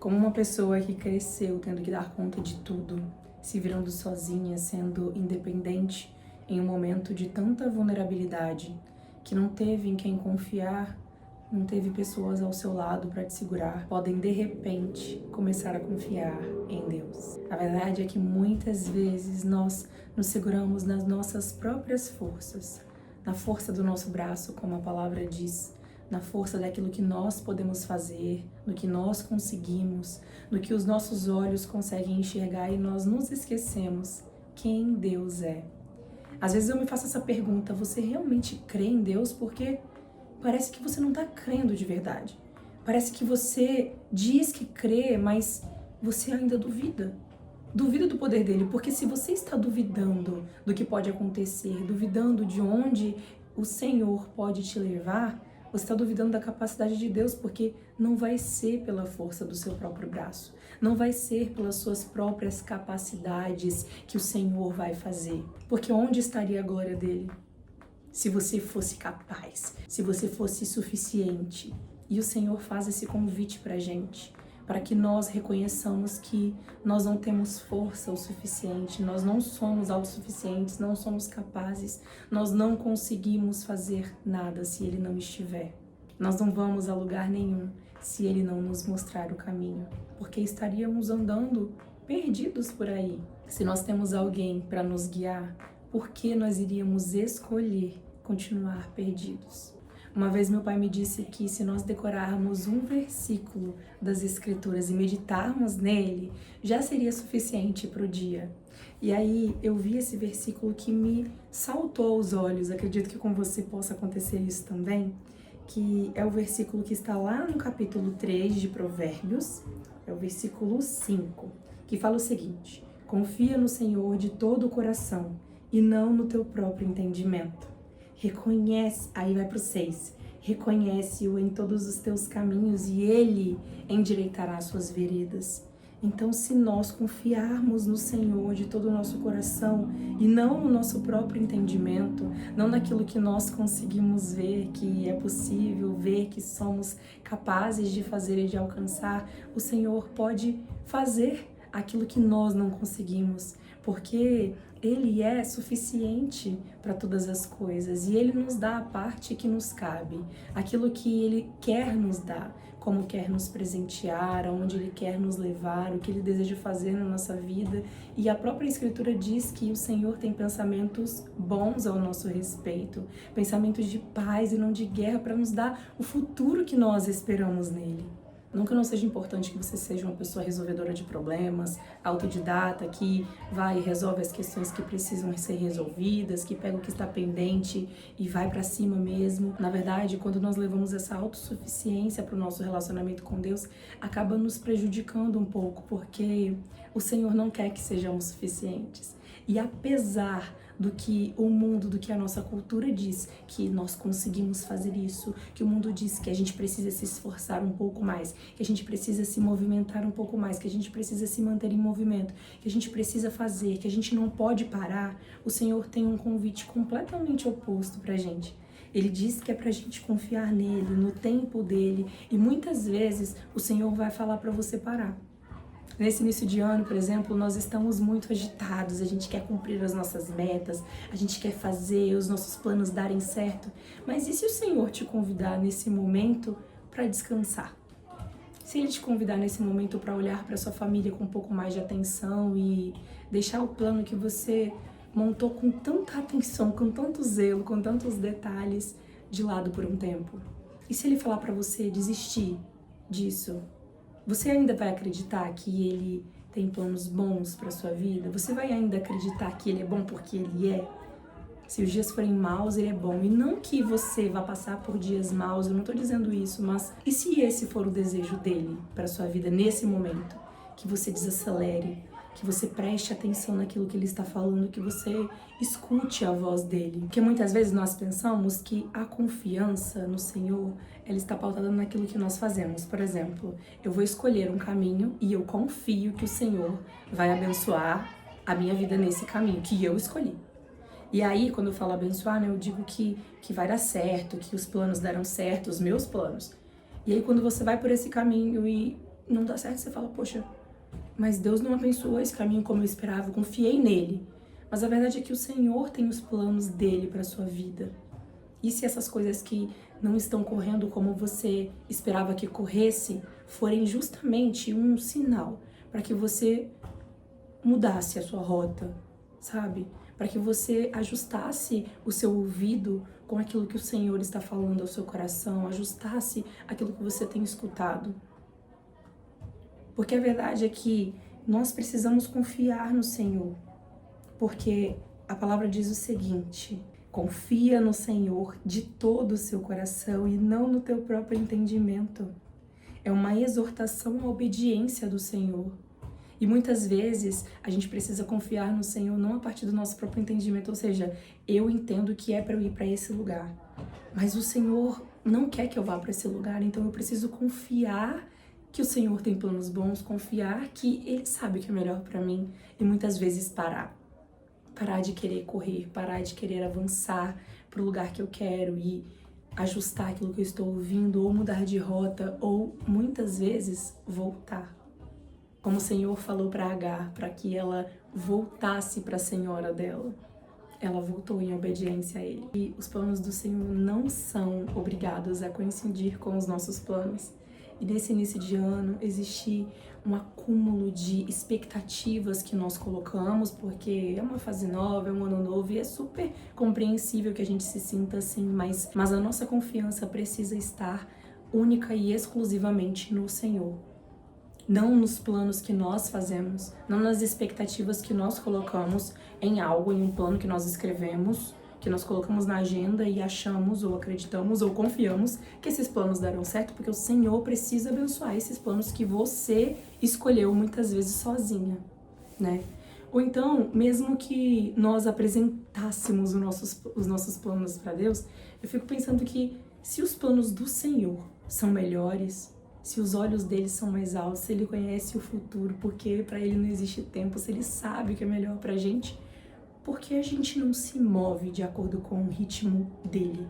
Como uma pessoa que cresceu tendo que dar conta de tudo, se virando sozinha, sendo independente em um momento de tanta vulnerabilidade, que não teve em quem confiar, não teve pessoas ao seu lado para te segurar, podem de repente começar a confiar em Deus. A verdade é que muitas vezes nós nos seguramos nas nossas próprias forças, na força do nosso braço, como a palavra diz, na força daquilo que nós podemos fazer, no que nós conseguimos, no que os nossos olhos conseguem enxergar, e nós nos esquecemos quem Deus é. Às vezes eu me faço essa pergunta: você realmente crê em Deus? Porque parece que você não está crendo de verdade. Parece que você diz que crê, mas você ainda duvida. Duvida do poder dele, porque se você está duvidando do que pode acontecer, duvidando de onde o Senhor pode te levar, você está duvidando da capacidade de Deus, porque não vai ser pela força do seu próprio braço, não vai ser pelas suas próprias capacidades que o Senhor vai fazer. Porque onde estaria a glória dele? Se você fosse capaz, se você fosse suficiente. E o Senhor faz esse convite pra gente, para que nós reconheçamos que nós não temos força o suficiente, nós não somos autossuficientes, não somos capazes, nós não conseguimos fazer nada se Ele não estiver. Nós não vamos a lugar nenhum se Ele não nos mostrar o caminho, porque estaríamos andando perdidos por aí. Se nós temos alguém para nos guiar, por que nós iríamos escolher continuar perdidos? Uma vez meu pai me disse que se nós decorarmos um versículo das Escrituras e meditarmos nele, já seria suficiente para o dia. E aí eu vi esse versículo que me saltou aos olhos, acredito que com você possa acontecer isso também, que é o versículo que está lá no capítulo 3 de Provérbios, é o versículo 5, que fala o seguinte: confia no Senhor de todo o coração e não no teu próprio entendimento. Reconhece, aí vai pro 6, reconhece-o em todos os teus caminhos e ele endireitará as suas veredas. Então, se nós confiarmos no Senhor de todo o nosso coração e não no nosso próprio entendimento, não naquilo que nós conseguimos ver que é possível, ver que somos capazes de fazer e de alcançar, o Senhor pode fazer aquilo que nós não conseguimos, porque Ele é suficiente para todas as coisas e Ele nos dá a parte que nos cabe, aquilo que Ele quer nos dar, como quer nos presentear, aonde Ele quer nos levar, o que Ele deseja fazer na nossa vida. E a própria Escritura diz que o Senhor tem pensamentos bons ao nosso respeito, pensamentos de paz e não de guerra, para nos dar o futuro que nós esperamos nele. Nunca não seja importante que você seja uma pessoa resolvedora de problemas, autodidata, que vai e resolve as questões que precisam ser resolvidas, que pega o que está pendente e vai para cima mesmo. Na verdade, quando nós levamos essa autossuficiência para o nosso relacionamento com Deus, acaba nos prejudicando um pouco, porque o Senhor não quer que sejamos suficientes. E apesar do que o mundo, do que a nossa cultura diz, que nós conseguimos fazer isso, que o mundo diz que a gente precisa se esforçar um pouco mais, que a gente precisa se movimentar um pouco mais, que a gente precisa se manter em movimento, que a gente precisa fazer, que a gente não pode parar, o Senhor tem um convite completamente oposto pra gente. Ele diz que é pra gente confiar nele, no tempo dele, e muitas vezes o Senhor vai falar pra você parar. Nesse início de ano, por exemplo, nós estamos muito agitados, a gente quer cumprir as nossas metas, a gente quer fazer os nossos planos darem certo, mas e se o Senhor te convidar nesse momento para descansar? Se Ele te convidar nesse momento para olhar para sua família com um pouco mais de atenção e deixar o plano que você montou com tanta atenção, com tanto zelo, com tantos detalhes de lado por um tempo? E se Ele falar para você desistir disso? Você ainda vai acreditar que Ele tem planos bons para sua vida? Você vai ainda acreditar que Ele é bom porque Ele é? Se os dias forem maus, Ele é bom. E não que você vá passar por dias maus, eu não tô dizendo isso, mas e se esse for o desejo dEle para sua vida nesse momento? Que você desacelere, que você preste atenção naquilo que Ele está falando, que você escute a voz dEle. Porque muitas vezes nós pensamos que a confiança no Senhor, ela está pautada naquilo que nós fazemos. Por exemplo, eu vou escolher um caminho e eu confio que o Senhor vai abençoar a minha vida nesse caminho que eu escolhi. E aí, quando eu falo abençoar, né, eu digo que vai dar certo, que os planos darão certo, os meus planos. E aí, quando você vai por esse caminho e não dá certo, você fala, poxa, mas Deus não abençoou esse caminho como eu esperava, eu confiei nele. Mas a verdade é que o Senhor tem os planos dele para sua vida. E se essas coisas que não estão correndo como você esperava que corresse, forem justamente um sinal para que você mudasse a sua rota, sabe? Para que você ajustasse o seu ouvido com aquilo que o Senhor está falando ao seu coração, ajustasse aquilo que você tem escutado. Porque a verdade é que nós precisamos confiar no Senhor, porque a palavra diz o seguinte: confia no Senhor de todo o seu coração e não no teu próprio entendimento. É uma exortação à obediência do Senhor. E muitas vezes a gente precisa confiar no Senhor não a partir do nosso próprio entendimento, ou seja, eu entendo que é para eu ir para esse lugar, mas o Senhor não quer que eu vá para esse lugar, então eu preciso confiar que o Senhor tem planos bons, confiar que Ele sabe o que é melhor para mim e muitas vezes parar de querer correr, parar de querer avançar para o lugar que eu quero e ajustar aquilo que eu estou ouvindo ou mudar de rota ou muitas vezes voltar. Como o Senhor falou para Agar, para que ela voltasse para a senhora dela. Ela voltou em obediência a Ele. E os planos do Senhor não são obrigados a coincidir com os nossos planos. E nesse início de ano existe um acúmulo de expectativas que nós colocamos, porque é uma fase nova, é um ano novo e é super compreensível que a gente se sinta assim, mas a nossa confiança precisa estar única e exclusivamente no Senhor. Não nos planos que nós fazemos, não nas expectativas que nós colocamos em algo, em um plano que nós escrevemos, que nós colocamos na agenda e achamos, ou acreditamos, ou confiamos que esses planos darão certo, porque o Senhor precisa abençoar esses planos que você escolheu muitas vezes sozinha, né? Ou então, mesmo que nós apresentássemos os nossos planos para Deus, eu fico pensando que se os planos do Senhor são melhores, se os olhos dele são mais altos, se ele conhece o futuro, porque para ele não existe tempo, se ele sabe o que é melhor pra gente, por que a gente não se move de acordo com o ritmo dele?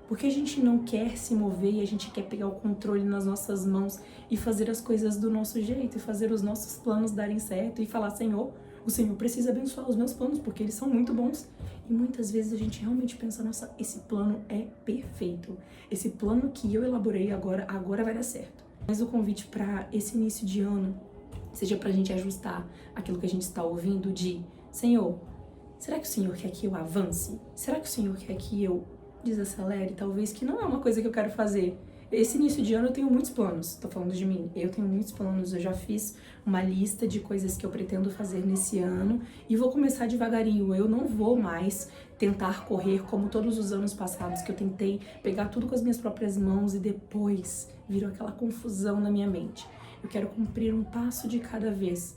Por que a gente não quer se mover e a gente quer pegar o controle nas nossas mãos e fazer as coisas do nosso jeito, e fazer os nossos planos darem certo e falar, Senhor, o Senhor precisa abençoar os meus planos, porque eles são muito bons. E muitas vezes a gente realmente pensa, nossa, esse plano é perfeito. Esse plano que eu elaborei agora vai dar certo. Mas o convite para esse início de ano seja para a gente ajustar aquilo que a gente está ouvindo de Senhor, será que o Senhor quer que eu avance? Será que o Senhor quer que eu desacelere? Talvez que não é uma coisa que eu quero fazer. Esse início de ano eu tenho muitos planos, tô falando de mim. Eu tenho muitos planos, eu já fiz uma lista de coisas que eu pretendo fazer nesse ano e vou começar devagarinho. Eu não vou mais tentar correr como todos os anos passados, que eu tentei pegar tudo com as minhas próprias mãos e depois virou aquela confusão na minha mente. Eu quero cumprir um passo de cada vez.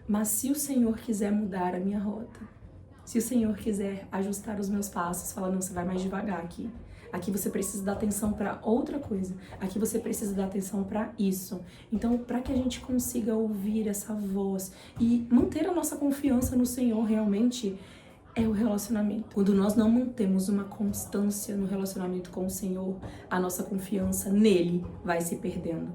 Mas se o Senhor quiser mudar a minha rota, se o Senhor quiser ajustar os meus passos, falar, não, você vai mais devagar aqui. Aqui você precisa dar atenção para outra coisa. Aqui você precisa dar atenção para isso. Então, para que a gente consiga ouvir essa voz e manter a nossa confiança no Senhor realmente, é o relacionamento. Quando nós não mantemos uma constância no relacionamento com o Senhor, a nossa confiança nele vai se perdendo.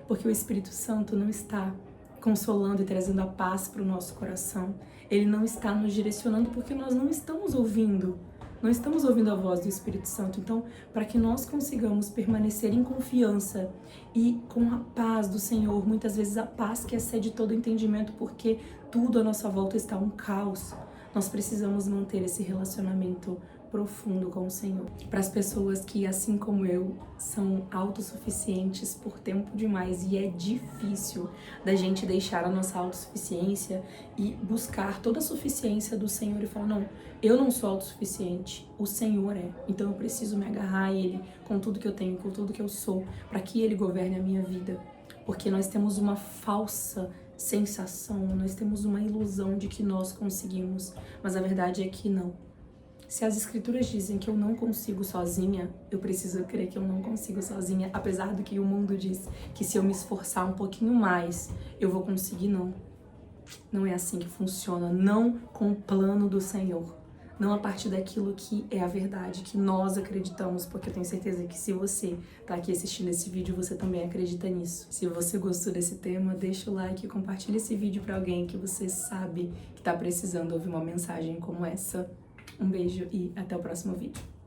Porque o Espírito Santo não está consolando e trazendo a paz para o nosso coração. Ele não está nos direcionando porque nós não estamos ouvindo. Não estamos ouvindo a voz do Espírito Santo. Então, para que nós consigamos permanecer em confiança e com a paz do Senhor, muitas vezes a paz que excede todo entendimento, porque tudo à nossa volta está um caos, nós precisamos manter esse relacionamento profundo com o Senhor. Para as pessoas que, assim como eu, são autossuficientes por tempo demais e é difícil da gente deixar a nossa autossuficiência e buscar toda a suficiência do Senhor e falar, não, eu não sou autossuficiente, o Senhor é, então eu preciso me agarrar a Ele com tudo que eu tenho, com tudo que eu sou, para que Ele governe a minha vida. Porque nós temos uma falsa sensação, nós temos uma ilusão de que nós conseguimos, mas a verdade é que não. Se as escrituras dizem que eu não consigo sozinha, eu preciso crer que eu não consigo sozinha, apesar do que o mundo diz, que se eu me esforçar um pouquinho mais, eu vou conseguir, não. Não é assim que funciona, não com o plano do Senhor. não a partir daquilo que é a verdade, que nós acreditamos, porque eu tenho certeza que se você tá aqui assistindo esse vídeo, você também acredita nisso. Se você gostou desse tema, deixa o like e compartilha esse vídeo para alguém que você sabe que tá precisando ouvir uma mensagem como essa. Um beijo e até o próximo vídeo.